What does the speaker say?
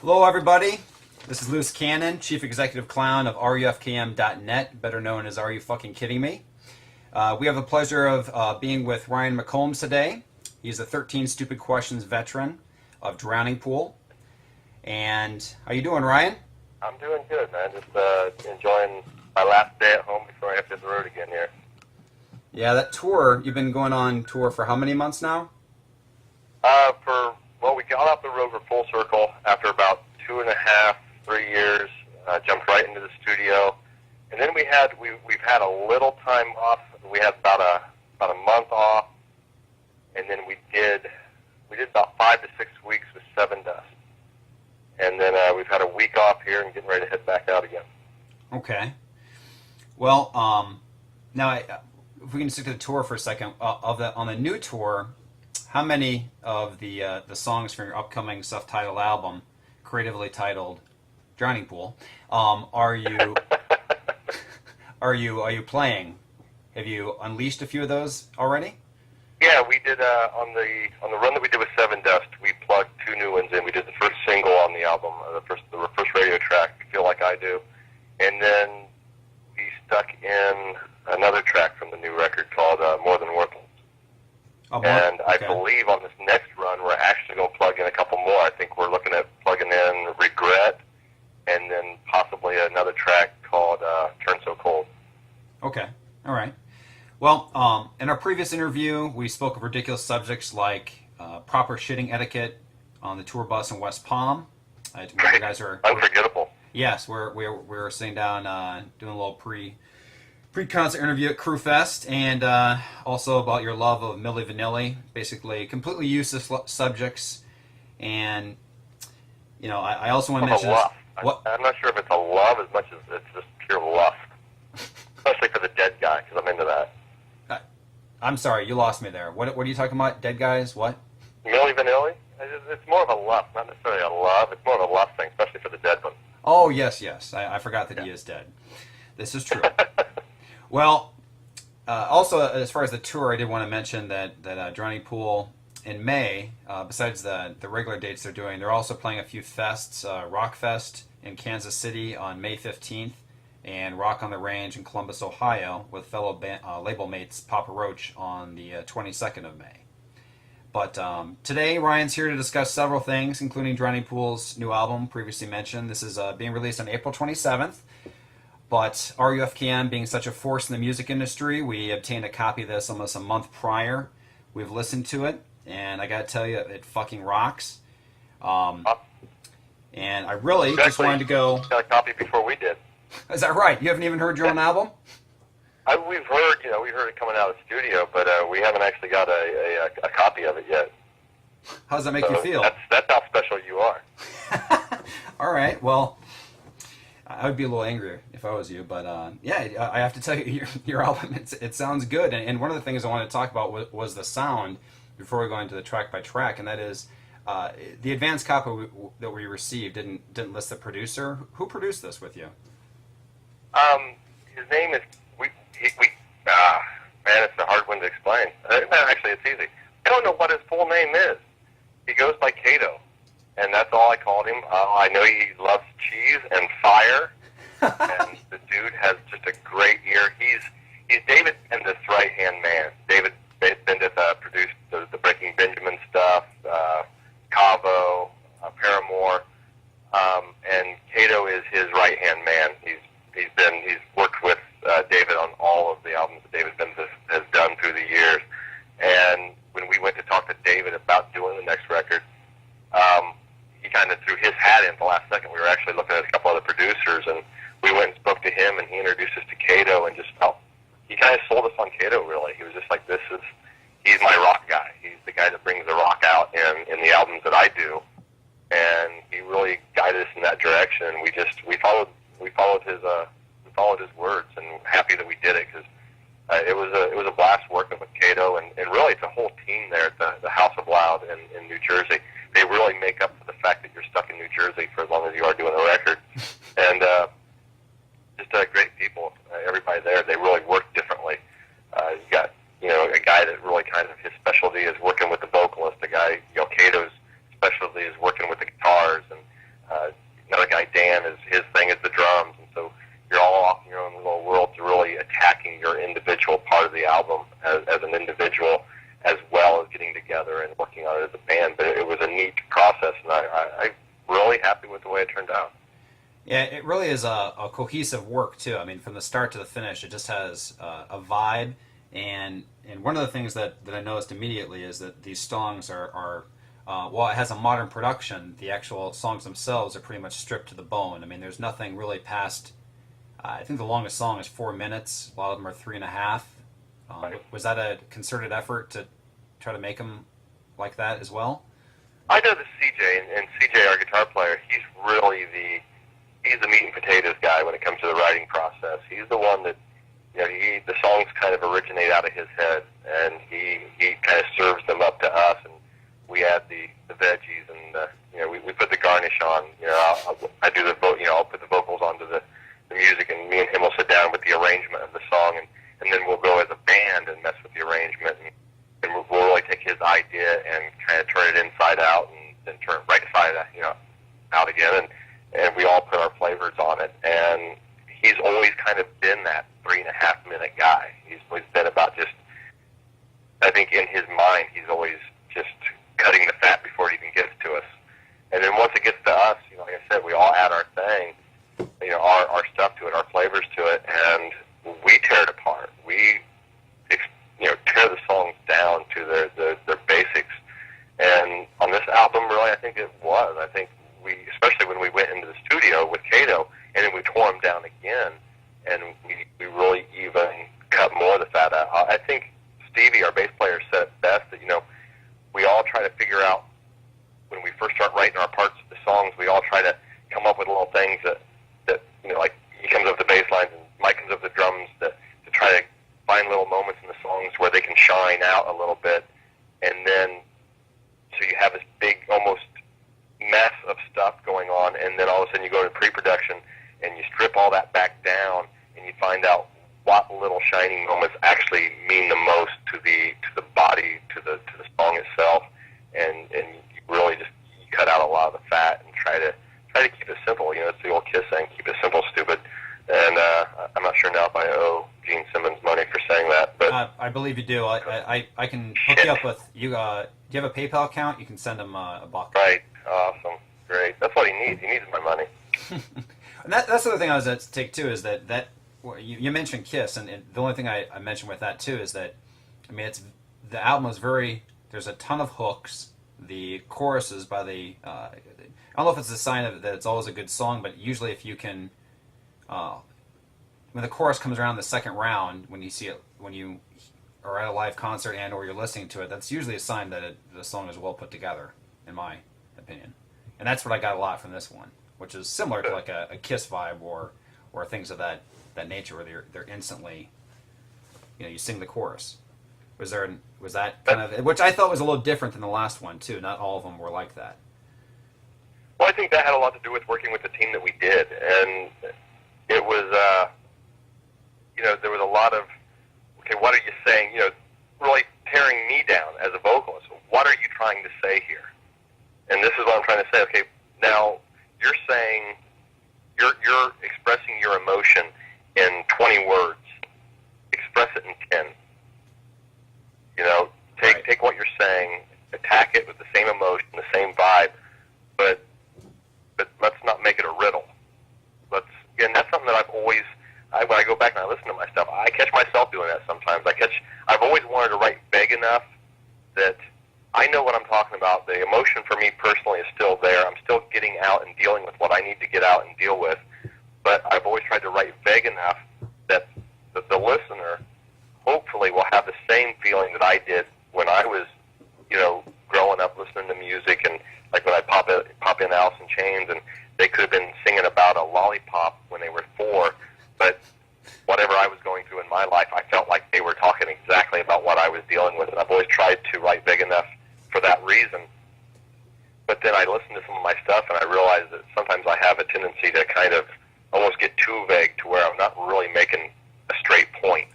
Hello, everybody. This is Louis Cannon, Chief Executive Clown of RUFKM.net, better known as Are You Fucking Kidding Me? We have the pleasure of being with Ryan Mccombs today. He's a 13 Stupid Questions veteran of Drowning Pool. And how you doing, Ryan? I'm doing good, man. Just enjoying my last day at home before I have to hit the road again here. Yeah, that tour, you've been going on tour for how many months now? We got off the road for full circle after about 2.5, 3 years. Jumped right into the studio, and then we've had a little time off. We had about a month off, and then we did about 5 to 6 weeks with Seven Dust, and then we've had a week off here and getting ready to head back out again. Okay. Well, now if we can stick to the tour for a second, on the new tour, how many of the songs from your upcoming self-titled album, creatively titled Drowning Pool, are you playing? Have you unleashed a few of those already? Yeah, we did on the run that we did with Seven Dust. We plugged 2 new ones in. We did the first single on the album, the first radio track, "Feel Like I Do," and then we stuck in another track from the new record called "More Than Worthless." And I believe on this next run, we're actually going to plug in a couple more. I think we're looking at plugging in "Regret," and then possibly another track called "Turn So Cold." Okay, all right. Well, in our previous interview, we spoke of ridiculous subjects like proper shitting etiquette on the tour bus in West Palm. You guys are unforgettable. Yes, we're sitting down doing a little pre-concert interview at Crew Fest, and also about your love of Milli Vanilli, basically completely useless subjects. And I also want to mention this. I'm not sure if it's a love as much as it's just pure lust, especially for the dead guy, because I'm into that. I'm sorry, you lost me there. What are you talking about? Dead guys? What? Milli Vanilli? It's more of a lust, not necessarily a love. It's more of a lust thing, especially for the dead one. Oh, yes. I forgot that he is dead. This is true. Well, also, as far as the tour, I did want to mention that Drowning Pool in May, besides the regular dates they're doing, they're also playing a few fests, Rock Fest in Kansas City on May 15th, and Rock on the Range in Columbus, Ohio, with fellow label mates Papa Roach on the 22nd of May. But today, Ryan's here to discuss several things, including Drowning Pool's new album, previously mentioned. This is being released on April 27th. But RUFKM being such a force in the music industry, we obtained a copy of this almost a month prior. We've listened to it, and I gotta tell you, it fucking rocks. And I really just wanted to go... got a copy before we did. Is that right? You haven't even heard your own album? We've heard, we heard it coming out of the studio, but we haven't actually got a copy of it yet. How does that make you feel? That's how special you are. All right, well, I would be a little angry if I was you, but yeah, I have to tell you, your album, it sounds good. And one of the things I wanted to talk about was the sound before we go into the track by track, and that is the advanced copy that we received didn't list the producer. Who produced this with you? His name is man, it's a hard one to explain. Actually, it's easy. I don't know what his full name is. He goes by Kato, and that's all I called him. I know he loves cheese and fire, and the dude has just a great ear. He's David Bendith's right-hand man. David Bendith produced the Breaking Benjamin stuff, Cavo, Paramore, and Kato is his right-hand man. He's worked with David on all of the albums that David Bendith has done through the years. And when we went to talk to David about doing the next record, he kind of threw his hat in at the last second. We were actually looking at a couple other producers, and we went and spoke to him, and he introduced us to Kato, and he kind of sold us on Kato, really. He was just like, he's my rock guy. He's the guy that brings the rock out in the albums that I do. And he really guided us in that direction. We followed his words, and happy that we did it, because it was a blast working with Kato, and really it's a whole team there at the House of Loud in New Jersey. They really make up for the fact that you're stuck in New Jersey for as long as you are doing a record, and just great people. Everybody there, they really work differently. You got a guy that really kind of his specialty is working with the vocalist. The guy, Kato's specialty is working with the guitars, and his thing is the drums, and so you're all off in your own little world to really attacking your individual part of the album as an individual, as well as getting together and working on it as a band. But it was a neat process, and I'm really happy with the way it turned out. Yeah, it really is a cohesive work too. I mean, from the start to the finish, it just has a vibe. And one of the things that I noticed immediately is that these songs are while it has a modern production, the actual songs themselves are pretty much stripped to the bone. I mean, there's nothing really past. I think the longest song is 4 minutes. A lot of them are 3.5. Right. Was that a concerted effort to try to make them like that as well? I know that CJ, and CJ, our guitar player, he's really he's the meat and potatoes guy when it comes to the writing process. He's the one that, the songs kind of originate out of his head, and he kind of serves them up to us, and we add the veggies, and we put the garnish on. I do I'll put the vocals onto the music, and me and him will sit down with the arrangement of the song, and then we'll go as a band and mess with the arrangement, and we'll really take his idea and kind of turn it inside out, and then turn it right side out again, and we all put our flavors on it. And he's always kind of been that 3.5-minute guy. He's always been about just, I think in his mind, he's always just cutting the fat before it even gets to us. And then once it gets to us, like I said, we all add our thing, our stuff to it, our flavors to it, and we tear it apart. We, tear the songs down to their basics. And on this album, really, I think it was. I think especially when we went into the studio with Cato, and then we tore them down again, and we really even cut more of the fat out. I think Stevie, our bass player, said it best that, we all try to figure out, when we first start writing our parts of the songs, we all try to come up with little things that like he comes up with the bass lines and Mike comes up with the drums to try to find little moments in the songs where they can shine out a little bit. And then, so you have this big, almost mess of stuff going on, and then all of a sudden you go to pre-production and you strip all that back down, and you find out what little shining moments actually mean the most to the body, to the song itself, and you really just cut out a lot of the fat and try to keep it simple. It's the old Kiss saying, "Keep it simple, stupid." And I'm not sure now if I owe Gene Simmons money for saying that, but I believe you do. I can hook you up with you. Do you have a PayPal account? You can send him a buck. Right. Awesome. Great. That's what he needs. He needs my money. And that's the other thing I was at to take too, is that you mentioned Kiss, and the only thing I mentioned with that too is that, I mean, the album is there's a ton of hooks. The choruses by I don't know if it's a sign of that it's always a good song, but usually if you can, when the chorus comes around the second round, when you see it, when you are at a live concert and or you're listening to it, that's usually a sign that the song is well put together, in my opinion. And that's what I got a lot from this one, which is similar to like a Kiss vibe or things of that nature, where they're instantly, you sing the chorus. Was that kind of, which I thought was a little different than the last one too. Not all of them were like that. Well, I think that had a lot to do with working with the team that we did, and it was, there was a lot of, okay, what are you saying? Really tearing me down as a vocalist. What are you trying to say here? And this is what I'm trying to say. Okay, now you're saying you're expressing your emotion in 20 words. Express it in 10. Take what you're saying, attack it with the same emotion, the same vibe, but let's not make it a riddle. And that's something that when I go back and I listen to my stuff, I catch myself doing that sometimes. I've always wanted to write vague enough that I know what I'm talking about. The emotion for me personally is still there. I'm still getting out and dealing with what I need to get out and deal with, but I've always tried to write vague enough that the listener hopefully will have the same feeling that I did when I was, growing up listening to music, and like when I pop in Alice in Chains, and they could have been singing about a lollipop when they were 4, but whatever I was going through in my life, I felt like they were talking exactly about what I was dealing with, and I've always tried to write big enough for that reason. But then I listen to some of my stuff, and I realize that sometimes I have a tendency to kind of almost get too vague to where I'm not really making a straight point.